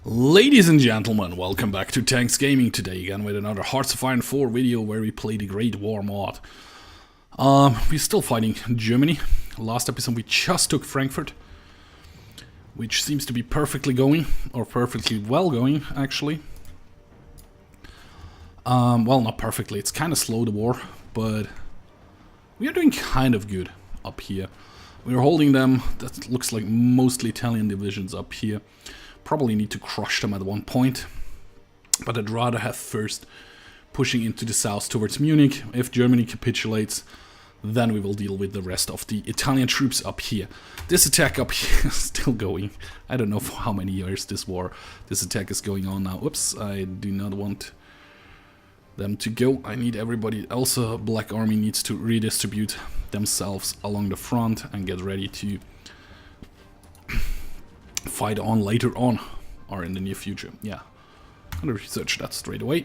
Ladies and gentlemen, welcome back to Tanks Gaming today again with another Hearts of Iron 4 video where we play the Great War mod. We're still fighting Germany. Last episode we just took Frankfurt, which seems to be perfectly going, or perfectly well going actually. Well, not perfectly, it's kind of slow, the war, but we are doing kind of good up here. We're holding them, that looks like mostly Italian divisions up here. Probably need to crush them at one point, but I'd rather have first pushing into the south towards Munich. If Germany capitulates, then we will deal with the rest of the Italian troops up here. This attack up here is still going. I don't know for how many years this attack is going on now. Oops, I do not want them to go. I need everybody. Also, Black Army needs to redistribute themselves along the front and get ready to fight on later on, or in the near future. Yeah, I'm gonna research that straight away.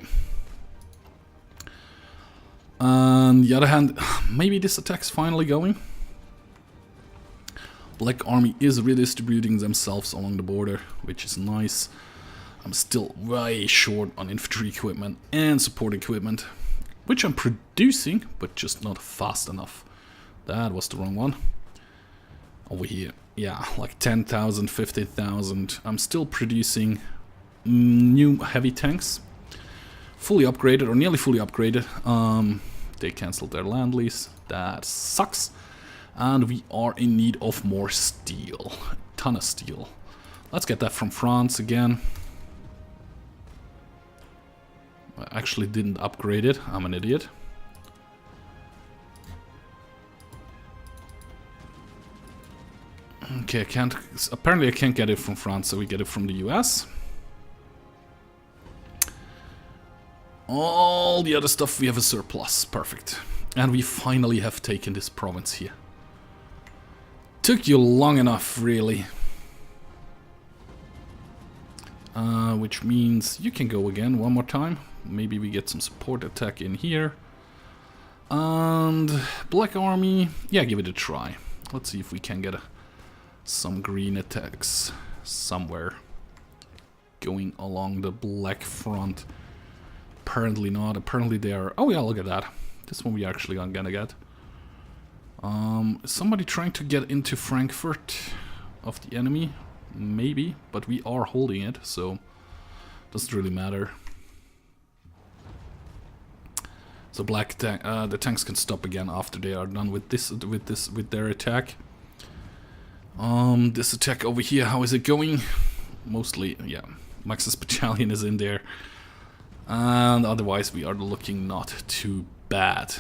On the other hand, maybe this attack's finally going. Black Army is redistributing themselves along the border, which is nice. I'm still way short on infantry equipment and support equipment, which I'm producing, but just not fast enough. That was the wrong one. Over here. Yeah, like 10,000, 15,000. I'm still producing new heavy tanks. Fully upgraded, or nearly fully upgraded. They cancelled their land lease. That sucks. And we are in need of more steel. A ton of steel. Let's get that from France again. I actually didn't upgrade it. I'm an idiot. Okay, apparently I can't get it from France, so we get it from the US. All the other stuff we have a surplus, perfect. And we finally have taken this province here. Took you long enough, really. Which means you can go again one more time. Maybe we get some support attack in here. And Black Army, yeah, give it a try. Let's see if we can get some green attacks somewhere going along the black front. Apparently not. Apparently they are. Oh yeah, look at that. This one we actually are gonna get. Somebody trying to get into Frankfurt of the enemy, maybe, but we are holding it, so doesn't really matter. So the tanks can stop again after they are done with their attack. This attack over here, how is it going? Mostly, yeah, Max's battalion is in there. And otherwise we are looking not too bad.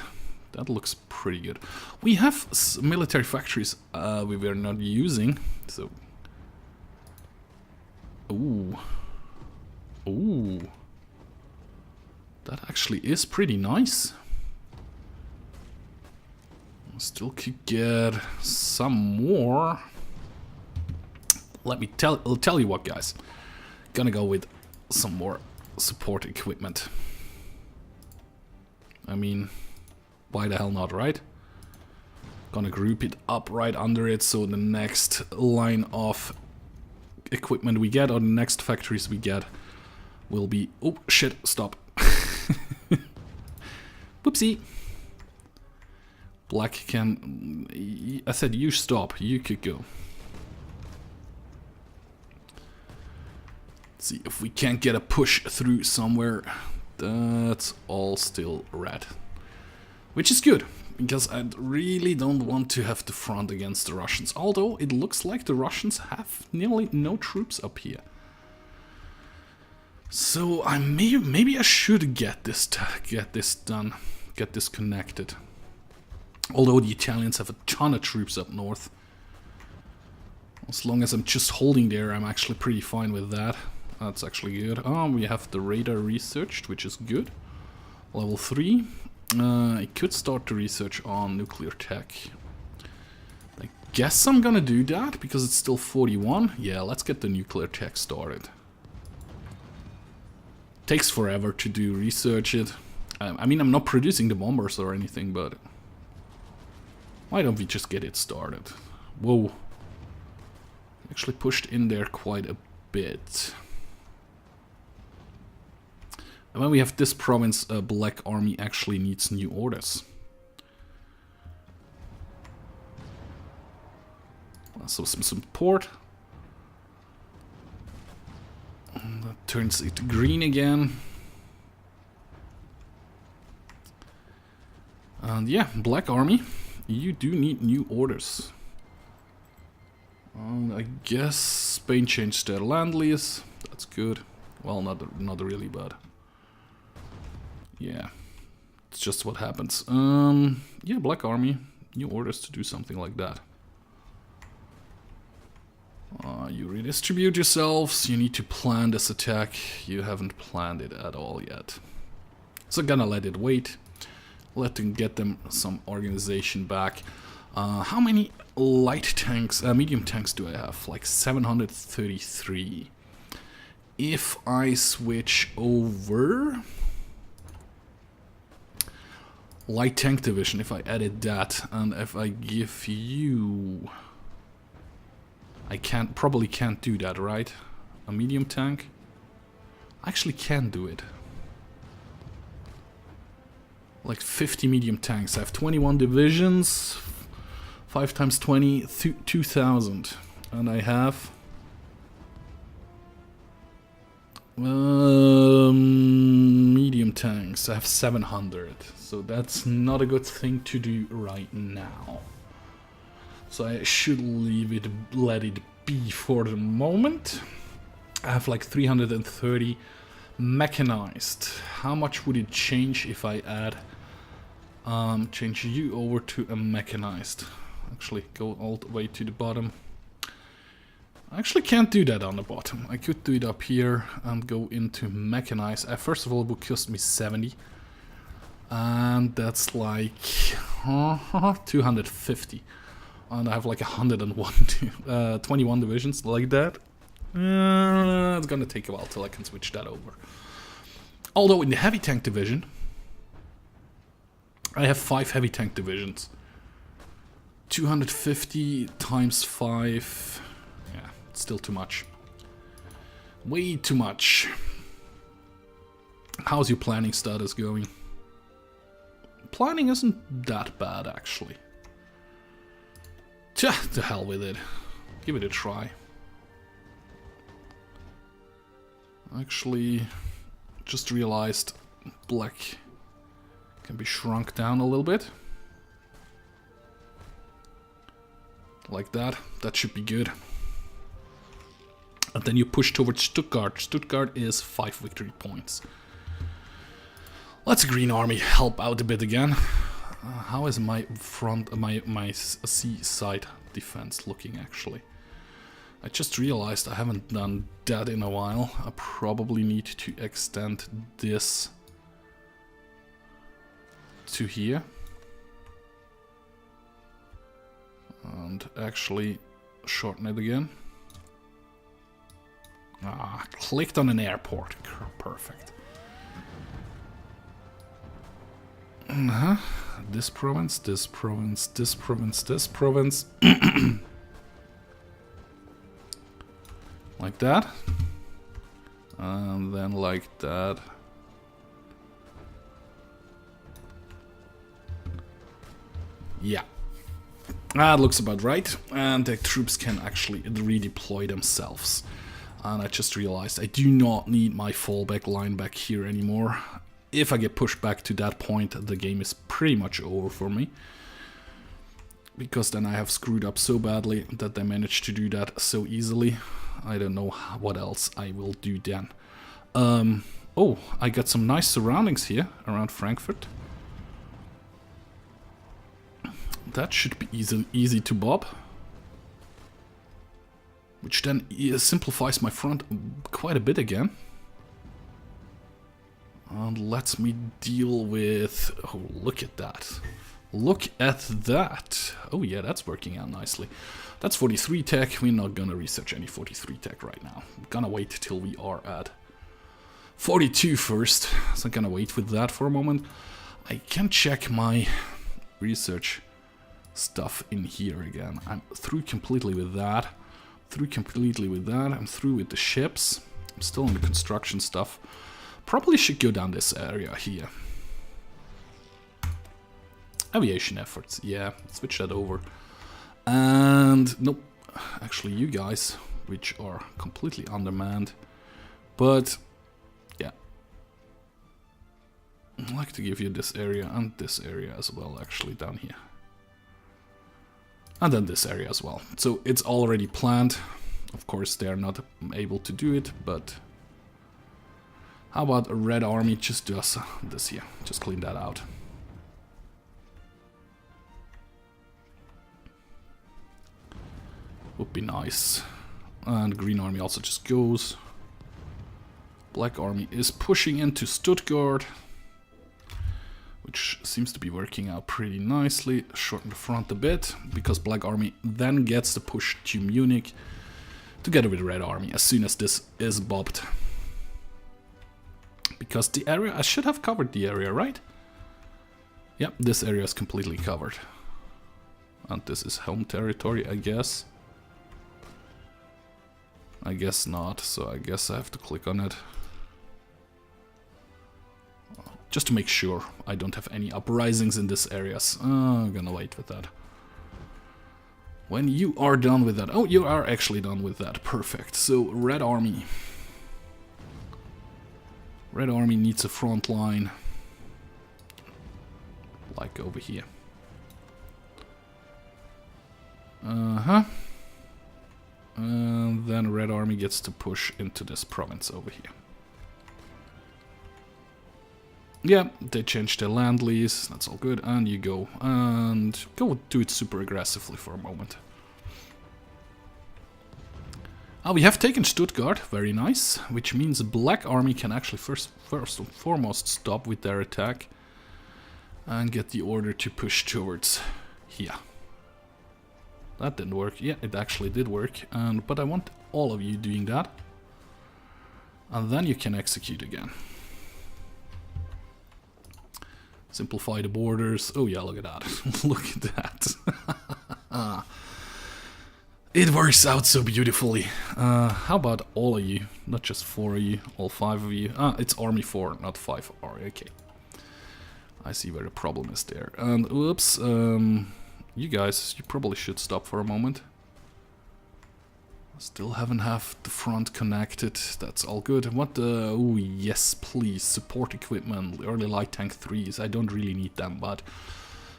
That looks pretty good. We have military factories we were not using, so... Ooh. Ooh. That actually is pretty nice. Still could get some more. I'll tell you what, guys. Gonna go with some more support equipment. I mean, why the hell not, right? Gonna group it up right under it, so the next line of equipment we get, or the next factories we get, will be... Oh, shit, stop. Whoopsie. Black can... I said you stop, you could go. See if we can't get a push through somewhere. That's all still red. Which is good, because I really don't want to have to front against the Russians. Although it looks like the Russians have nearly no troops up here. So maybe I should get this done, get this connected. Although the Italians have a ton of troops up north. As long as I'm just holding there, I'm actually pretty fine with that. That's actually good. We have the radar researched, which is good. Level 3. I could start the research on nuclear tech. I guess I'm gonna do that, because it's still 41. Yeah, let's get the nuclear tech started. Takes forever to do research it. I mean, I'm not producing the bombers or anything, but... Why don't we just get it started? Whoa. Actually pushed in there quite a bit. And when we have this province, Black Army actually needs new orders. So some support. And that turns it green again. And yeah, Black Army, you do need new orders. I guess Spain changed their land lease. That's good. Well, not really, but yeah, it's just what happens. Yeah, Black Army, new orders to do something like that. You redistribute yourselves. You need to plan this attack. You haven't planned it at all yet. So gonna let it wait. Let them get them some organization back. How many light tanks, medium tanks do I have? Like 733. If I switch over light tank division, if I added that, and if I give you, I probably can't do that, right? A medium tank? I actually can do it. Like 50 medium tanks. I have 21 divisions. 5 times 20, 2,000. And I have medium tanks. I have 700. So that's not a good thing to do right now. So I should let it be for the moment. I have like 330 mechanized. How much would it change if I add change you over to a mechanized? Actually, go all the way to the bottom. I actually can't do that on the bottom. I could do it up here and go into mechanized. First of all, it would cost me 70. And that's like 250. And I have like 101, 21 divisions like that. It's gonna take a while till I can switch that over. Although in the heavy tank division, I have 5 heavy tank divisions. 250 times 5. Yeah, it's still too much. Way too much. How's your planning status going? Planning isn't that bad, actually. Tja, to hell with it. Give it a try. Actually, just realized black can be shrunk down a little bit. Like that. That should be good. And then you push towards Stuttgart. Stuttgart is 5 victory points. Let's Green Army help out a bit again. How is my front, my seaside defense looking actually? I just realized I haven't done that in a while. I probably need to extend this to here. And actually shorten it again. Ah, clicked on an airport. Perfect. This province, this province, this province, this province. Like that. And then like that. Yeah. That looks about right. And the troops can actually redeploy themselves. And I just realized I do not need my fallback line back here anymore. If I get pushed back to that point, the game is pretty much over for me. Because then I have screwed up so badly that they managed to do that so easily. I don't know what else I will do then. Oh, I got some nice surroundings here around Frankfurt. That should be easy to bob. Which then simplifies my front quite a bit again. And lets me deal with... Oh, look at that. Look at that. Oh yeah, that's working out nicely. That's 43 tech. We're not gonna research any 43 tech right now. I'm gonna wait till we are at 42 first. So I'm gonna wait with that for a moment. I can check my research stuff in here again. I'm through completely with that. I'm through with the ships. I'm still on the construction stuff. Probably should go down this area here. Aviation efforts, yeah, switch that over. And nope, actually you guys, which are completely undermanned. But yeah, I'd like to give you this area and this area as well, actually down here. And then this area as well. So it's already planned. Of course they are not able to do it, but how about a red army just does this here, just clean that out. Would be nice. And green army also just goes. Black army is pushing into Stuttgart, which seems to be working out pretty nicely. Shorten the front a bit, because black army then gets the push to Munich together with red army as soon as this is bobbed. Because the area, I should have covered the area, right? Yep, this area is completely covered. And this is home territory, I guess. I guess not, so I guess I have to click on it. Just to make sure I don't have any uprisings in this areas. I'm gonna wait with that. When you are done with that... Oh, you are actually done with that. Perfect. So, red army. Red army needs a front line. Like over here. Uh-huh. And then red army gets to push into this province over here. Yeah, they changed their land lease, that's all good, and you go. And go do it super aggressively for a moment. We have taken Stuttgart, very nice, which means black army can actually first and foremost stop with their attack and get the order to push towards here. That didn't work. Yeah, it actually did work. But I want all of you doing that. And then you can execute again. Simplify the borders. Oh yeah, look at that. Look at that. It works out so beautifully. How about all of you? Not just 4 of you, all 5 of you. It's army 4, not 5. Okay. I see where the problem is there. And oops, you guys, you probably should stop for a moment. Still haven't have the front connected. That's all good. What the... Oh, yes, please. Support equipment. Early light tank 3s. I don't really need them, but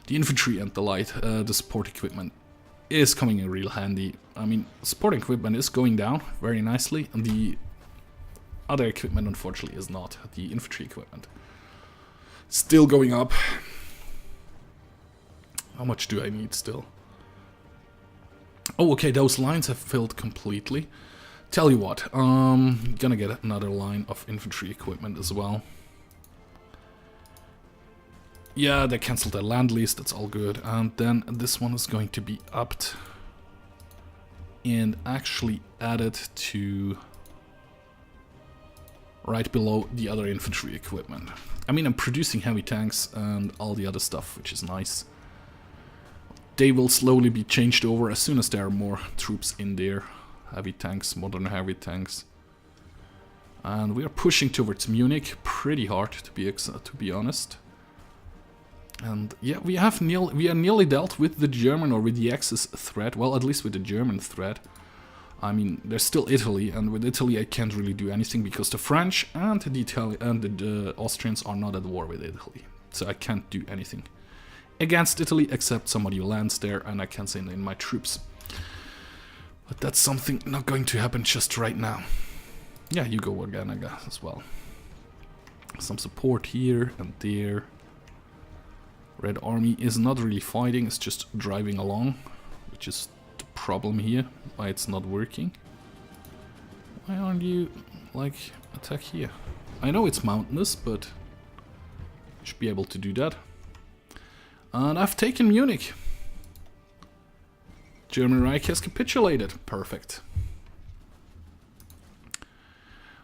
the infantry and the support equipment is coming in real handy. I mean, support equipment is going down very nicely, and the other equipment, unfortunately, is not. The infantry equipment. Still going up. How much do I need still? Oh, okay, those lines have filled completely. Tell you what, gonna get another line of infantry equipment as well. Yeah, they cancelled their land lease, that's all good. And then this one is going to be upped and actually added to right below the other infantry equipment. I mean, I'm producing heavy tanks and all the other stuff, which is nice. They will slowly be changed over as soon as there are more troops in there. Heavy tanks, modern heavy tanks. And we are pushing towards Munich pretty hard, to be honest. And yeah, we are nearly dealt with the German or with the Axis threat. Well, at least with the German threat. I mean, there's still Italy, and with Italy I can't really do anything because the French and the Austrians are not at war with Italy. So I can't do anything against Italy except somebody who lands there, and I can send in my troops. But that's something not going to happen just right now. Yeah, you go again, I guess, as well. Some support here and there. Red Army is not really fighting, it's just driving along, which is the problem here, why it's not working. Why aren't you, like, attack here? I know it's mountainous, but you should be able to do that. And I've taken Munich. German Reich has capitulated. Perfect.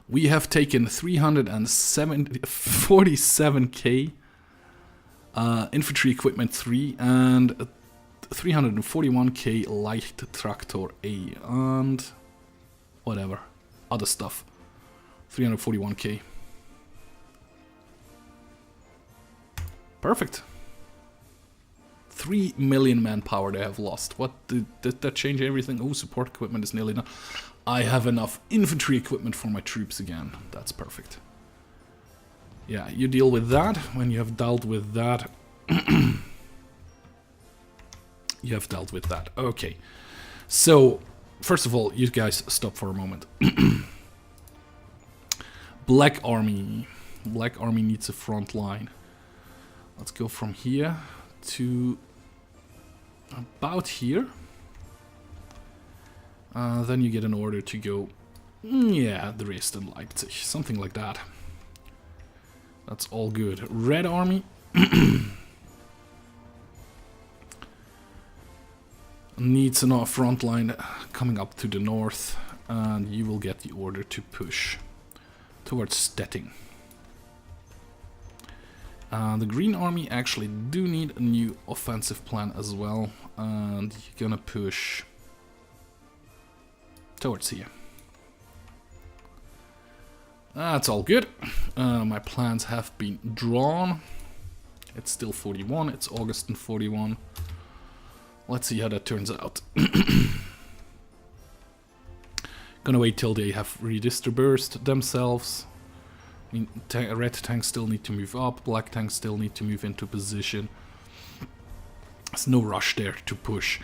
We have taken 347k infantry equipment 3 and 341k light tractor A and whatever other stuff. 341k. Perfect. 3 million manpower they have lost. What, did that change everything? Oh, support equipment is nearly done. I have enough infantry equipment for my troops again. That's perfect. Yeah, you deal with that. When you have dealt with that... you have dealt with that. Okay. So, first of all, you guys stop for a moment. Black Army. Black Army needs a front line. Let's go from here to about here. Then you get an order to go, yeah, Dresden, Leipzig, something like that. That's all good. Red Army needs a front line coming up to the north, and you will get the order to push towards Stettin. The Green Army actually do need a new offensive plan as well, and you're gonna push towards here. That's all good. My plans have been drawn. It's still 41, it's August and 41. Let's see how that turns out. Gonna wait till they have redistributed themselves. I mean, red tanks still need to move up, black tanks still need to move into position. There's no rush there to push.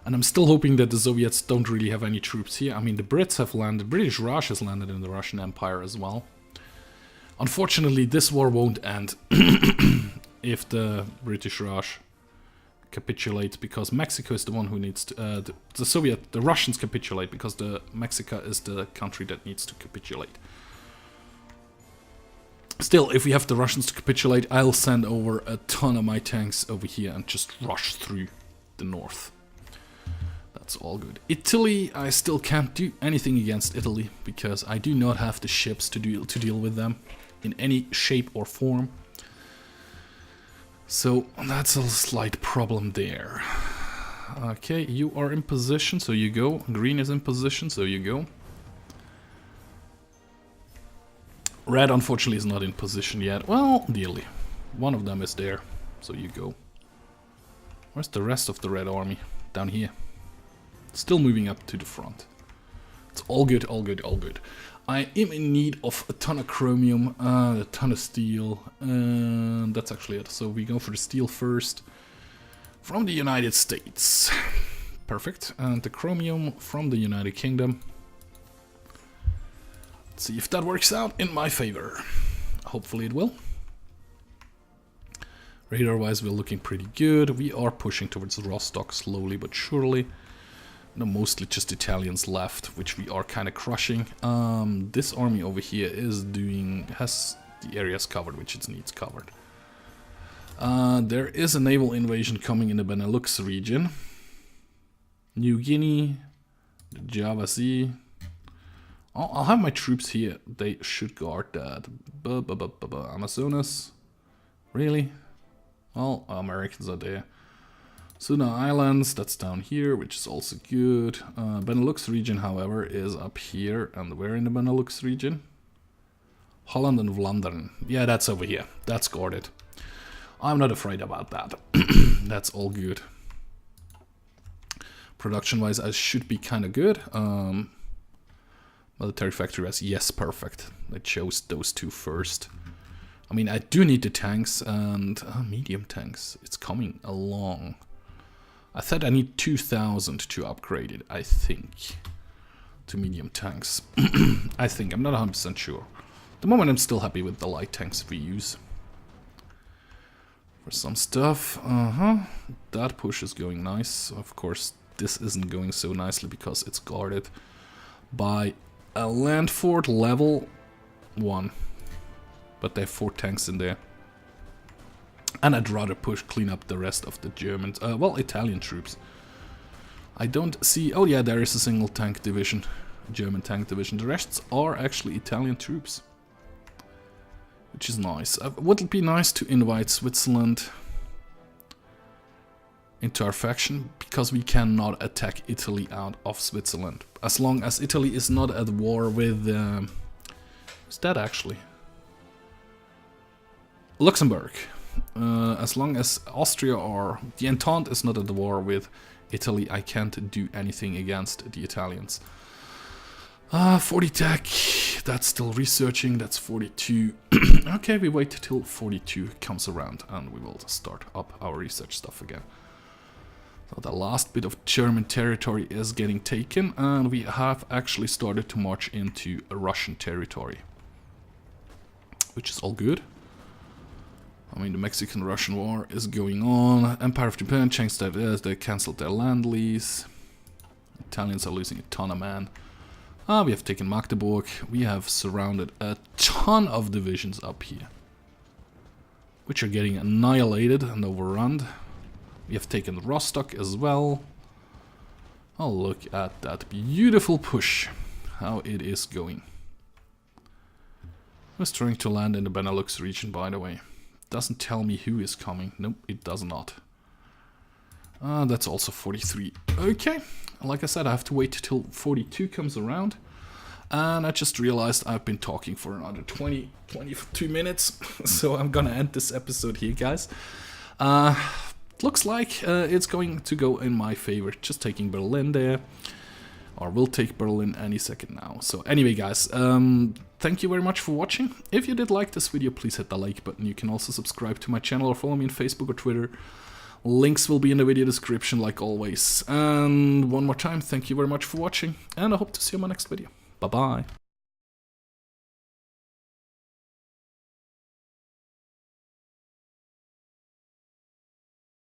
And I'm still hoping that the Soviets don't really have any troops here. I mean, the Brits have landed, British Raj has landed in the Russian Empire as well. Unfortunately, this war won't end if the British Raj capitulates, because Mexico is the one who needs to... the Russians capitulate because Mexico is the country that needs to capitulate. Still, if we have the Russians to capitulate, I'll send over a ton of my tanks over here and just rush through the north. That's all good. Italy, I still can't do anything against Italy, because I do not have the ships to deal with them in any shape or form. So, that's a slight problem there. Okay, you are in position, so you go. Green is in position, so you go. Red, unfortunately, is not in position yet. Well, nearly. One of them is there, so you go. Where's the rest of the Red Army? Down here. Still moving up to the front. It's all good, all good, all good. I am in need of a ton of chromium, a ton of steel, and that's actually it. So we go for the steel first. From the United States. Perfect. And the chromium from the United Kingdom. See if that works out in my favor. Hopefully it will. Radar-wise, we're looking pretty good. We are pushing towards Rostock slowly but surely. No, mostly just Italians left, which we are kind of crushing. This army over here has the areas covered, which it needs covered. There is a naval invasion coming in the Benelux region. New Guinea, the Java Sea. I'll have my troops here. They should guard that. Amazonas? Really? Well, Americans are there. Suna Islands, that's down here, which is also good. Benelux region, however, is up here. And where in the Benelux region? Holland and Vlaanderen. Yeah, that's over here. That's guarded. I'm not afraid about that. That's all good. Production-wise, I should be kind of good. Military factory-wise, yes, perfect. I chose those two first. I mean, I do need the tanks and medium tanks. It's coming along. I thought I need 2,000 to upgrade it, I think, to medium tanks. I think, I'm not 100% sure. At the moment, I'm still happy with the light tanks we use. For some stuff, that push is going nice. Of course, this isn't going so nicely because it's guarded by a land fort level 1. But they have 4 tanks in there. And I'd rather clean up the rest of the Germans, well, Italian troops. I don't see, oh yeah, there is a single tank division, German tank division. The rest are actually Italian troops, which is nice. Would it be nice to invite Switzerland into our faction? Because we cannot attack Italy out of Switzerland. As long as Italy is not at war with, who's that actually? Luxembourg. As long as Austria or the Entente is not at the war with Italy, I can't do anything against the Italians. 40 tech, that's still researching, that's 42. Okay, we wait till 42 comes around and we will start up our research stuff again. So the last bit of German territory is getting taken, and we have actually started to march into a Russian territory, which is all good. I mean, the Mexican-Russian war is going on. Empire of Japan changed that, they cancelled their land lease. Italians are losing a ton of men. We have taken Magdeburg. We have surrounded a ton of divisions up here, which are getting annihilated and overrun. We have taken Rostock as well. Oh, look at that beautiful push, how it is going. I was trying to land in the Benelux region, by the way. Doesn't tell me who is coming. Nope, it does not. That's also 43. Okay, like I said, I have to wait till 42 comes around. And I just realized I've been talking for another 22 minutes. So I'm gonna end this episode here, guys. Looks like it's going to go in my favor. Just taking Berlin there. Or we'll take Berlin any second now. So anyway, guys, thank you very much for watching. If you did like this video, please hit the like button. You can also subscribe to my channel or follow me on Facebook or Twitter. Links will be in the video description like always. And one more time, thank you very much for watching. And I hope to see you in my next video. Bye-bye.